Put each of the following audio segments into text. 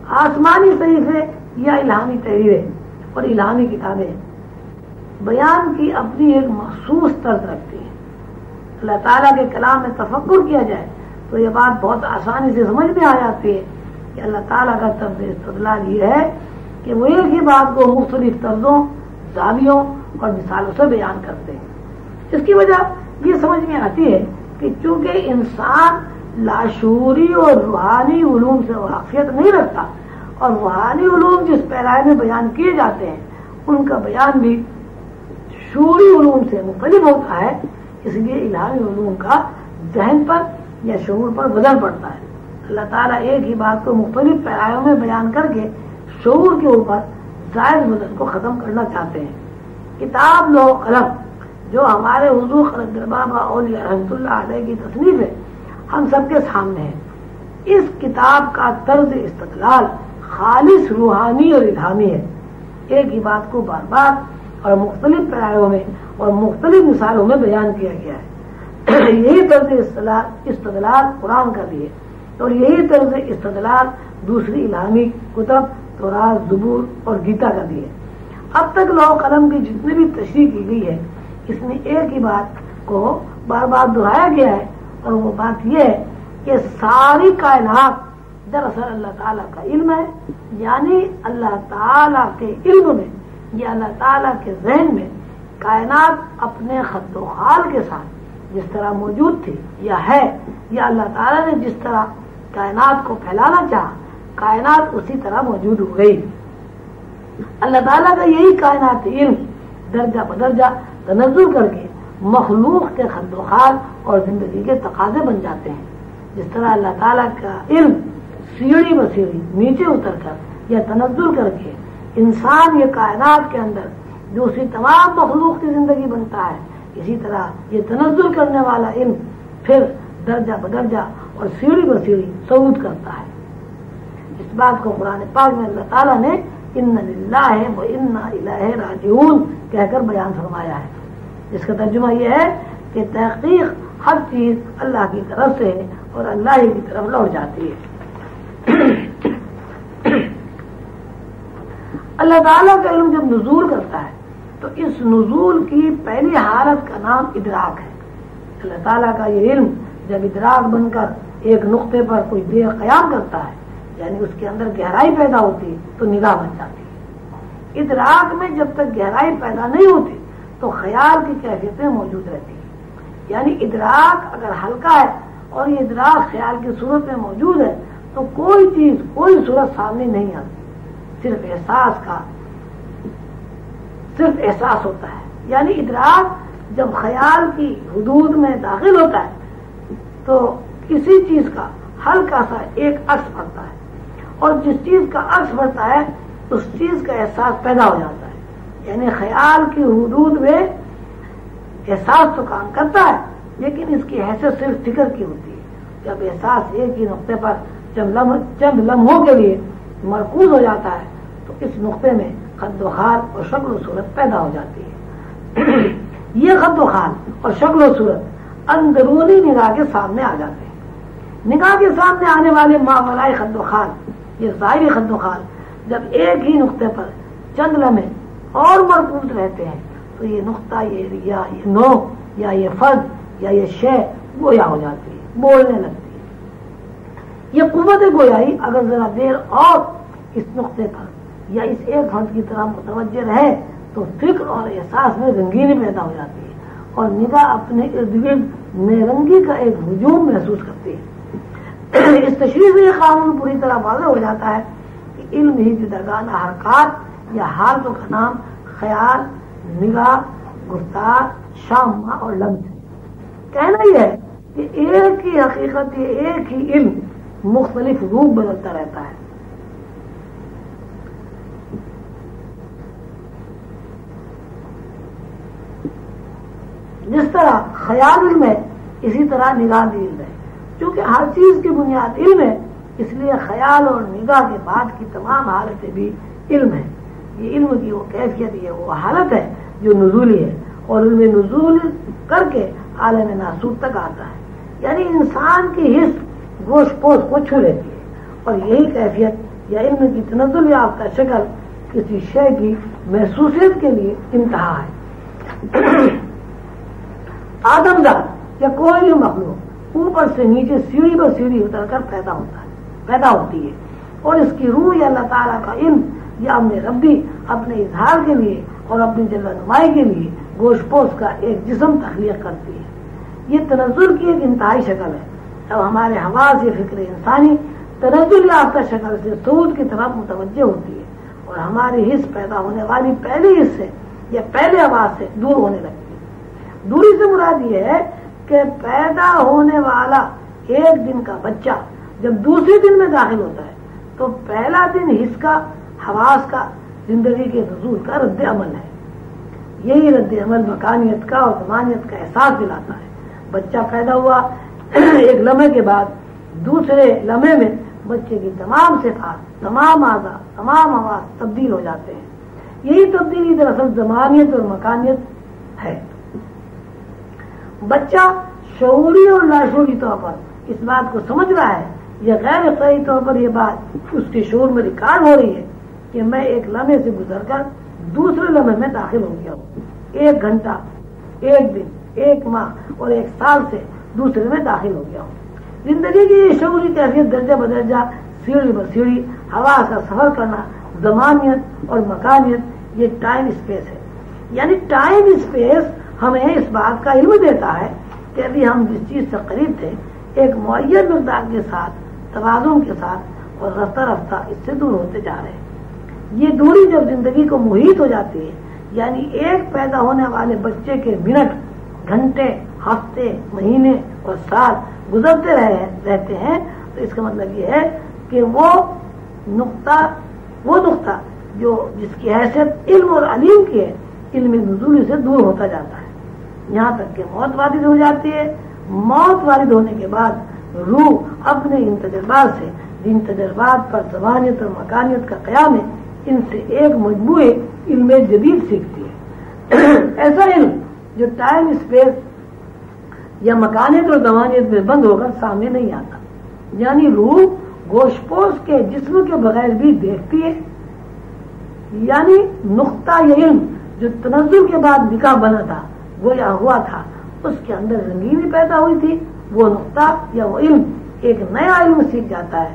آسمانی صحیفے یا الہامی تحریریں اور الہامی کتابیں بیان کی اپنی ایک مخصوص طرز رکھتی ہیں. اللہ تعالیٰ کے کلام میں تفکر کیا جائے تو یہ بات بہت آسانی سے سمجھ میں آ جاتی ہے کہ اللہ تعالیٰ کا طرز استدلال یہ ہے کہ وہ ایک ہی بات کو مختلف طرزوں، زاویوں اور مثالوں سے بیان کرتے ہیں. اس کی وجہ یہ سمجھ میں آتی ہے کہ چونکہ انسان لاشعوری اور روحانی علوم سے واقفیت نہیں رکھتا اور روحانی علوم جس پیرائے میں بیان کیے جاتے ہیں ان کا بیان بھی شعوری علوم سے مختلف ہوتا ہے، اس لیے الہامی علوم کا ذہن پر یا شعور پر وزن پڑتا ہے. اللہ تعالیٰ ایک ہی بات کو مختلف پیرایوں میں بیان کر کے شعور کے اوپر زائد وزن کو ختم کرنا چاہتے ہیں. کتاب لوح قلم جو ہمارے حضور خلق بابا اولیاء رحمۃ اللہ علیہ کی تصنیف ہے ہم سب کے سامنے ہے. اس کتاب کا طرز استدلال خالص روحانی اور الہامی ہے. ایک ہی بات کو بار بار اور مختلف پیرایوں میں اور مختلف مثالوں میں بیان کیا گیا ہے. یہی طرز استدلال قرآن کا بھی ہے اور یہی طرز استدلال دوسری الہامی کتب تورات، زبور اور گیتا کا بھی ہے. اب تک لوح قلم کی جتنی بھی تشریح کی گئی ہے اس میں ایک ہی بات کو بار بار دہرایا گیا ہے اور وہ بات یہ ہے کہ ساری کائنات دراصل اللہ تعالیٰ کا علم ہے. یعنی اللہ تعالیٰ کے علم میں یا اللہ تعالیٰ کے ذہن میں کائنات اپنے خط و خال کے ساتھ جس طرح موجود تھی یا ہے، یا اللہ تعالیٰ نے جس طرح کائنات کو پھیلانا چاہا کائنات اسی طرح موجود ہو گئی. اللہ تعالیٰ کا یہی کائنات علم درجہ بدرجہ تنزل کر کے مخلوق کے خط و خال اور زندگی کے تقاضے بن جاتے ہیں. جس طرح اللہ تعالیٰ کا علم سیڑھی بسیڑھی نیچے اتر کر یا تنزل کر کے انسان یہ کائنات کے اندر جو اسی تمام مخلوق کی زندگی بنتا ہے، اسی طرح یہ تنزل کرنے والا علم پھر درجہ بدرجہ اور سیڑھی بسیڑھی صعود کرتا ہے. اس بات کو قرآن پاک میں اللہ تعالیٰ نے ان للہ و انا الیہ راجعون کہہ کر بیان فرمایا ہے. اس کا ترجمہ یہ ہے کہ تحقیق ہر چیز اللہ کی طرف سے ہے اور اللہ ہی کی طرف لوٹ جاتی ہے. اللہ تعالیٰ کا علم جب نزول کرتا ہے تو اس نزول کی پہلی حالت کا نام ادراک ہے. اللہ تعالیٰ کا یہ علم جب ادراک بن کر ایک نقطے پر کوئی دیر قیام کرتا ہے یعنی اس کے اندر گہرائی پیدا ہوتی ہے تو نگاہ بن جاتی ہے. ادراک میں جب تک گہرائی پیدا نہیں ہوتی تو خیال کی کیفیتیں موجود رہتی ہیں. یعنی ادراک اگر ہلکا ہے اور یہ ادراک خیال کی صورت میں موجود ہے تو کوئی چیز کوئی صورت سامنے نہیں آتی، صرف احساس ہوتا ہے. یعنی ادراک جب خیال کی حدود میں داخل ہوتا ہے تو کسی چیز کا ہلکا سا ایک عکس پڑتا ہے اور جس چیز کا عکس پڑتا ہے اس چیز کا احساس پیدا ہو جاتا ہے. یعنی خیال کی حدود میں احساس تو کام کرتا ہے لیکن اس کی حیثیت صرف فکر کی ہوتی ہے. جب احساس ایک ہی نقطے پر چند لمحوں کے لیے مرکوز ہو جاتا ہے تو اس نقطے میں خط و خال اور شکل و صورت پیدا ہو جاتی ہے. یہ خط و خال اور شکل و صورت اندرونی نگاہ کے سامنے آ جاتے ہیں. نگاہ کے سامنے آنے والے ماورائی خط و خال، یہ ظاہری خط و خال جب ایک ہی نقطے پر چند لمحے اور مرکوز رہتے ہیں تو یہ نقطہ یہ نو یا یہ فرد یا یہ شے گویا ہو جاتی ہے، بولنے لگتی ہے. یہ قوت گویائی اگر ذرا دیر اور اس نقطے پر یا اس ایک فرد کی طرح متوجہ رہے تو فکر اور احساس میں رنگینی پیدا ہو جاتی ہے اور نگاہ اپنے ارد گرد نیرنگی کا ایک ہجوم محسوس کرتی ہے. اس تشریح سے یہ قانون پوری طرح واضح ہو جاتا ہے کہ علم ہی جداگانہ حرکات یا حالتوں کا نام خیال، نگاہ، گفتار، شامہ اور لمس ہے. کہنا یہ ہے کہ ایک ہی حقیقت، ایک ہی علم مختلف روپ بدلتا رہتا ہے. جس طرح خیال علم ہے اسی طرح نگاہ بھی علم ہے. چونکہ ہر چیز کی بنیاد علم ہے اس لیے خیال اور نگاہ کے بعد کی تمام حالتیں بھی علم ہے. یہ علم کی وہ کیفیت ہے، وہ حالت ہے جو نزولی ہے اور علم نزول کر کے عالم ناسوت تک آتا ہے. یعنی انسان کی حس گوشت پوش کو چھو لیتی ہے اور یہی کیفیت یا علم کی تنزل یافتہ شکل کسی شے کی محسوسیت کے لیے انتہا ہے۔ آدم ذات یا کوئی بھی مخلوق اوپر سے نیچے سیڑھی پر سیڑھی اتر کر پیدا ہوتی ہے، اور اس کی روح یا اللہ تعالیٰ کا علم یا اپنے ربی اپنے اظہار کے لیے اور اپنی جلوہ نمائی کے لیے گوشت پوش کا ایک جسم تخلیق کرتی ہے۔ یہ تنزل کی ایک انتہائی شکل ہے۔ اب ہمارے حواس یہ فکر انسانی تنزل یافتہ شکل سے صعود کی طرف متوجہ ہوتی ہے، اور ہماری حس پیدا ہونے والی پہلی حس سے یا پہلے حواس سے دور ہونے لگتی ہے۔ دوری سے مراد یہ ہے کہ پیدا ہونے والا ایک دن کا بچہ جب دوسرے دن میں داخل ہوتا ہے تو پہلا دن حس کا، حواس کا، زندگی کے نزول کا رد عمل ہے۔ یہی رد عمل مکانیت کا اور زمانیت کا احساس دلاتا ہے۔ بچہ پیدا ہوا، ایک لمحے کے بعد دوسرے لمحے میں بچے کی تمام صفات، تمام اعضاء، تمام حواس تبدیل ہو جاتے ہیں۔ یہی تبدیلی دراصل زمانیت اور مکانیت ہے۔ بچہ شعوری اور لاشعوری طور پر اس بات کو سمجھ رہا ہے یا غیر اخلاقی طور پر یہ بات اس کے شعور میں ریکارڈ ہو رہی ہے کہ میں ایک لمحے سے گزر کر دوسرے لمحے میں داخل ہو گیا ہوں، ایک گھنٹہ، ایک دن، ایک ماہ اور ایک سال سے دوسرے میں داخل ہو گیا ہوں۔ زندگی کی یہ شعوری کیفیت درجہ بدرجہ، سیڑھی بہ سیڑھی، حواس کا سفر کرنا، زمانیت اور مکانیت، یہ ٹائم اسپیس ہے۔ یعنی ٹائم اسپیس ہمیں اس بات کا علم دیتا ہے کہ ابھی ہم جس چیز سے قریب تھے ایک معین مقدار کے ساتھ، توازن کے ساتھ اور رفتہ رفتہ اس سے دور ہوتے جا رہے ہیں۔ یہ دوری جب زندگی کو محیط ہو جاتی ہے، یعنی ایک پیدا ہونے والے بچے کے منٹ، گھنٹے، ہفتے، مہینے اور سال گزرتے رہتے ہیں، تو اس کا مطلب یہ ہے کہ وہ نقطہ جو جس کی حیثیت علم اور علیم کی ہے، علم نزولی سے دور ہوتا جاتا ہے، یہاں تک کہ موت وارد ہو جاتی ہے۔ موت وارد ہونے کے بعد روح اپنے ان تجربات سے، جن تجربات پر زبانیت اور مکانیت کا قیام ہے، ان سے ایک مجموعے علم جدید سیکھتی ہے۔ ایسا علم جو ٹائم اسپیس یا مکانیت اور زمانیت میں بند ہو کر سامنے نہیں آتا، یعنی روح گوشت پوش کے جسم کے بغیر بھی دیکھتی ہے۔ یعنی نقطہ یہ علم جو تنزل کے بعد نکاح بنا تھا، گویا ہوا تھا، اس کے اندر رنگینی پیدا ہوئی تھی، وہ نقطہ یا وہ علم ایک نیا علم سیکھ جاتا ہے۔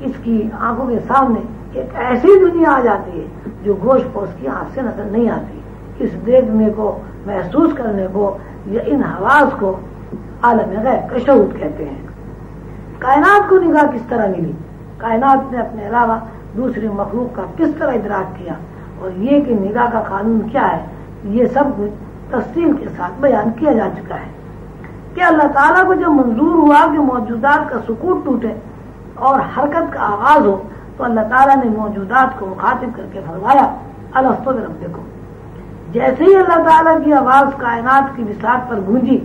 اس کی آنکھوں کے سامنے ایک ایسی دنیا آ جاتی ہے جو گوشت پوش کی آنکھ سے نظر نہیں آتی۔ اس دیکھنے کو، محسوس کرنے کو یا ان حواس کو عالم غیب کا شعور کہتے ہیں۔ کائنات کو نگاہ کس طرح ملی، کائنات نے اپنے علاوہ دوسری مخلوق کا کس طرح ادراک کیا، اور یہ کہ نگاہ کا قانون کیا ہے، یہ سب کچھ تفصیل کے ساتھ بیان کیا جا چکا ہے۔ کہ اللہ تعالیٰ کو جب منظور ہوا کہ موجودات کا سکوت ٹوٹے اور حرکت کا آغاز ہو، تو اللہ تعالیٰ نے موجودات کو مخاطب کر کے فرمایا الست بربکم۔ جیسے ہی اللہ تعالیٰ کی آواز کائنات کی بساط پر گونجی،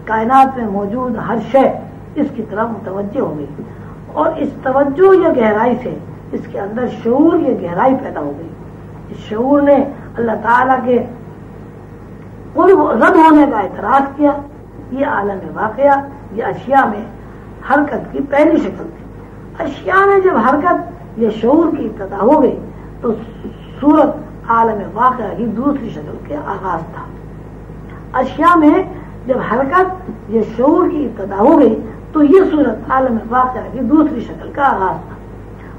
کائنات میں موجود ہر شے اس کی طرف متوجہ ہو گئی، اور اس توجہ یا گہرائی سے اس کے اندر شعور یا گہرائی پیدا ہو گئی۔ اس شعور نے اللہ تعالیٰ کے قرب رب ہونے کا اعتراف کیا۔ یہ عالم واقعہ، یہ اشیاء میں حرکت کی پہلی شکل تھی۔ اشیاء میں جب حرکت یا شعور کی ابتدا ہو گئی تو صورت عالم واقعہ کی دوسری شکل کے آغاز تھا۔ اشیاء میں جب حرکت یا شعور کی ابتدا ہو گئی تو یہ صورت عالم واقعہ کی دوسری شکل کا آغاز تھا۔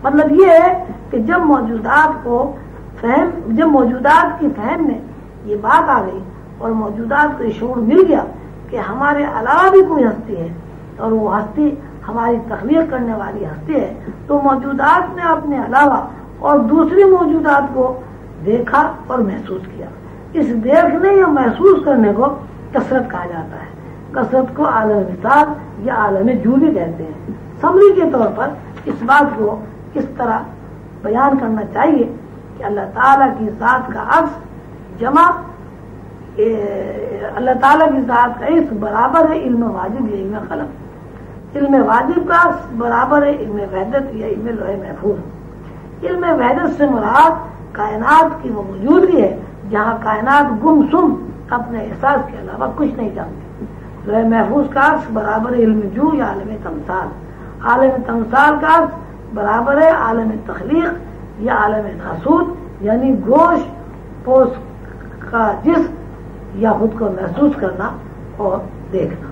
مطلب یہ ہے کہ جب موجودات کی فہم میں یہ بات آ گئی اور موجودات کو یہ شعور مل گیا کہ ہمارے علاوہ بھی کوئی ہستی ہے اور وہ ہستی ہماری تخلیق کرنے والی ہستی ہے، تو موجودات نے اپنے علاوہ اور دوسری موجودات کو دیکھا اور محسوس کیا۔ اس دیکھنے یا محسوس کرنے کو کثرت کہا جاتا ہے۔ کثرت کو عالم مثال یا عالم جولی کہتے ہیں۔ سمری کے طور پر اس بات کو اس طرح بیان کرنا چاہیے کہ اللہ تعالیٰ کی ذات کا عکس جمع اللہ تعالیٰ کی ذات کا عکس برابر ہے علم واجب یا علم قلم۔ علم واجب کا عکس برابر ہے علم وحدت یا علم لوح محفوظ۔ علم وحدت سے مراد کائنات کی وہ موجودگی ہے جہاں کائنات گم سم اپنے احساس کے علاوہ کچھ نہیں جانتی۔ لوح محفوظ کا عکس برابر علم جو یا عالم تمثال۔ عالم تمثال کا عکس برابر ہے عالم تخلیق یا عالم ناسوت، یعنی گوشت پوش کا جسم یا خود کو محسوس کرنا اور دیکھنا۔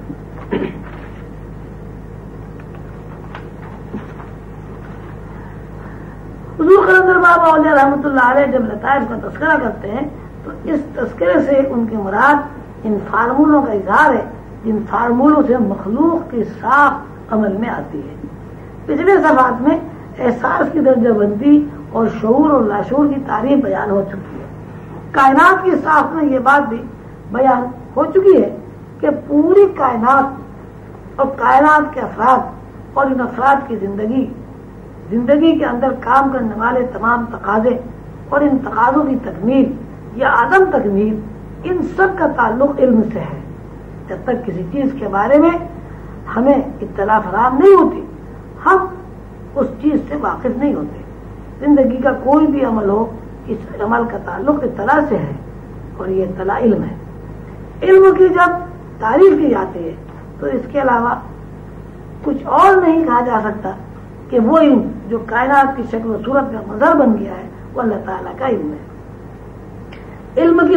حضور قلندر بابا اولیاء رحمۃ اللہ علیہ جب لطائف کا تذکرہ کرتے ہیں تو اس تذکرے سے ان کی مراد ان فارمولوں کا اظہار ہے جن فارمولوں سے مخلوق کی ساخت عمل میں آتی ہے۔ پچھلے صفحات میں احساس کی درجہ بندی اور شعور اور لاشعور کی تعریف بیان ہو چکی ہے۔ کائنات کی ساخت میں یہ بات بھی بیان ہو چکی ہے کہ پوری کائنات اور کائنات کے افراد اور ان افراد کی زندگی کے اندر کام کرنے والے تمام تقاضے اور ان تقاضوں کی تکمیل یا عدم تکمیل، ان سب کا تعلق علم سے ہے۔ جب تک کسی چیز کے بارے میں ہمیں اطلاع فراہم نہیں ہوتی، ہم اس چیز سے واقف نہیں ہوتے۔ زندگی کا کوئی بھی عمل ہو، اس عمل کا تعلق اطلاع سے ہے اور یہ اطلاع علم ہے۔ علم کی جب تعریف کی جاتی ہے تو اس کے علاوہ کچھ اور نہیں کہا جا سکتا کہ وہ علم جو کائنات کی شکل و صورت کا مظہر بن گیا ہے وہ اللہ تعالیٰ کا علم ہے۔ علم کی